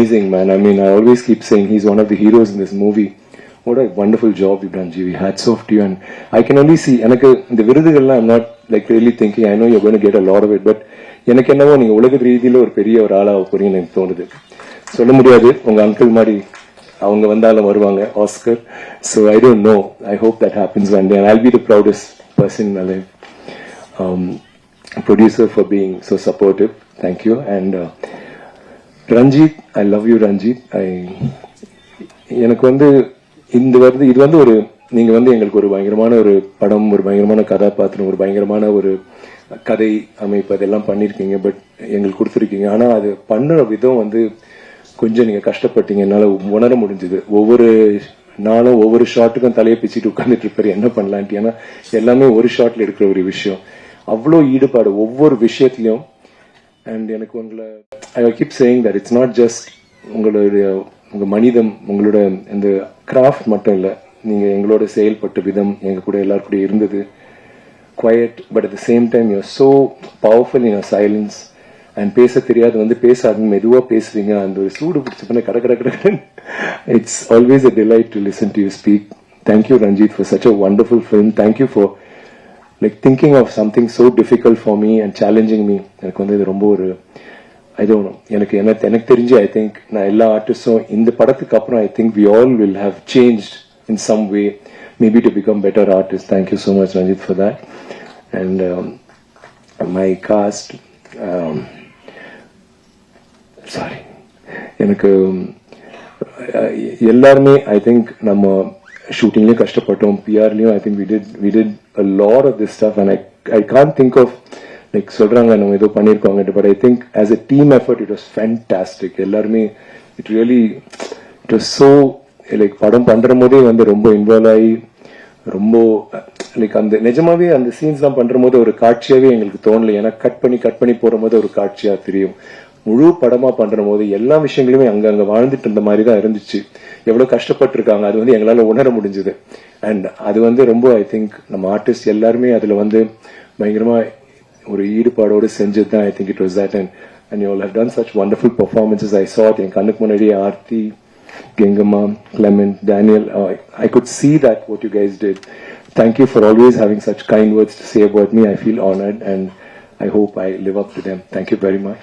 amazing, man. I mean, I always keep saying he's one of the heroes in this movie. What a wonderful job you've done, GV. Hats off to you. And I can only see, எனக்கு இந்த விருதுகள்லாம் I'm not like really thinking, I know you're going to get a lot of it, but எனக்கு என்னவோ நீங்க உலக ரீதியில ஒரு பெரிய ஒரு ஆளாக போறீங்கன்னு எனக்கு தோணுது. சொல்ல முடியாது, உங்க அங்கிள் மாதிரி அவங்க வந்தாலும் வருவாங்க, Oscar. So I don't know. I hope that happens one day and I'll be the proudest person in my life. Producer for being so supportive. Thank you. And Ranjit, I love you, Ranjit. எனக்கு வந்து இது வந்து ஒரு நீங்க வந்து எங்களுக்கு ஒரு பயங்கரமான ஒரு படம், ஒரு பயங்கரமான கதாபாத்திரம், ஒரு பயங்கரமான ஒரு கதை அமைப்பு அதெல்லாம் பண்ணிருக்கீங்க. பட் எங்களுக்கு கொடுத்துருக்கீங்க. ஆனா அது பண்ணுற விதம் வந்து கொஞ்சம் நீங்க கஷ்டப்பட்டீங்க, என்னால உணர முடிஞ்சது. ஒவ்வொரு நாளும் ஒவ்வொரு ஷாட்டுக்கும் தலையை பிச்சுட்டு உட்காந்துட்டு இருப்பாரு, என்ன பண்ணலான்ட்டு. ஏன்னா எல்லாமே ஒரு ஷாட்ல எடுக்கிற ஒரு விஷயம், அவ்வளோ ஈடுபாடு ஒவ்வொரு விஷயத்திலையும். அண்ட் எனக்கு உங்களை I keep saying that it's not just உங்க மனிதம், உங்களோட இந்த கிராஃப்ட் மட்டும் இல்லை, நீங்க எங்களோட செயல்பட்ட விதம், எங்க கூட எல்லாரும் கூட இருந்தது quiet, but at the same time you are so powerful in your silence. And பேச தெரியாது வந்து பேசாது, மெதுவா பேசுவீங்க, அந்த ஒரு சூடு பிடிச்ச பண்ண கடை. It's always a delight to listen to you speak. Thank you Ranjith for such a wonderful film. Thank you for like thinking of something so difficult for me and challenging me. எனக்கு வந்து இது ரொம்ப ஒரு ஐ டோன்ட் நோ, எனக்கு தெரிஞ்சு I think நான் எல்லா ஆர்டிஸ்டும் இந்த படத்துக்கு அப்புறம் I think we all will have changed in some way, maybe to become better artists. Thank you so much, Ranjit, for that. And my cast, sorry, எனக்கு எல்லாருமே I think நம்ம ஷூட்டிங்லயும் கஷ்டப்பட்டோம், பிஆர்லயும் I think we did a lot of this stuff and I can't think of like சொல்றாங்க நம்ம ஏதோ பண்ணிருக்கோங்க, but I think as a team effort it was fantastic. எல்லாருமே it was so லைக் படம் பண்ற போதே வந்து ரொம்ப இன்வால்வ் ஆகி ரொம்ப லைக் அந்த நிஜமாவே அந்த சீன்ஸ் எல்லாம் பண்ற போது ஒரு காட்சியாவே எங்களுக்கு தோணல. ஏன்னா கட் பண்ணி போற போது ஒரு காட்சியா தெரியும். முழு படமா பண்ற போது எல்லா விஷயங்களுமே அங்க வாழ்ந்துட்டு இருந்த மாதிரி தான் இருந்துச்சு. எவ்வளவு கஷ்டப்பட்டு இருக்காங்க அது வந்து எங்களால உணர முடிஞ்சது. அண்ட் அது வந்து ரொம்ப ஐ திங்க் நம்ம ஆர்டிஸ்ட் எல்லாருமே அதுல வந்து பயங்கரமா ஒரு ஈடுபாடோடு செஞ்சது தான். I think it was that. And you all have done such wonderful performances. I saw it என் கண்ணுக்கு முன்னாடியே Aarthi, Gengama, Clement, Daniel, I could see that what you guys did. Thank you for always having such kind words to say about me. I feel honored and I hope I live up to them. Thank you very much.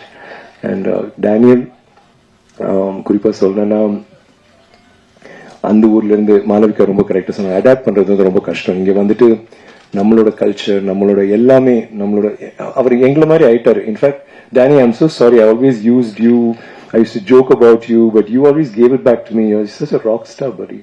And Daniel, குறிப்பா சொல்லணும்னா அந்த ஊர்ல இருந்து மாளவிகா ரொம்ப கரெக்டா சொன்னாங்க, adapt பண்றது வந்து ரொம்ப கஷ்டம். இங்க வந்துட்டு நம்மளோட கல்ச்சர், நம்மளோட எல்லாமே நம்மளோட அவர் எங்களை மாதிரி ஆயிட்டாரு. In fact Danny, I'm so sorry, I always used you, I used to joke about you, but you always gave it back to me. You're such a rock star, buddy.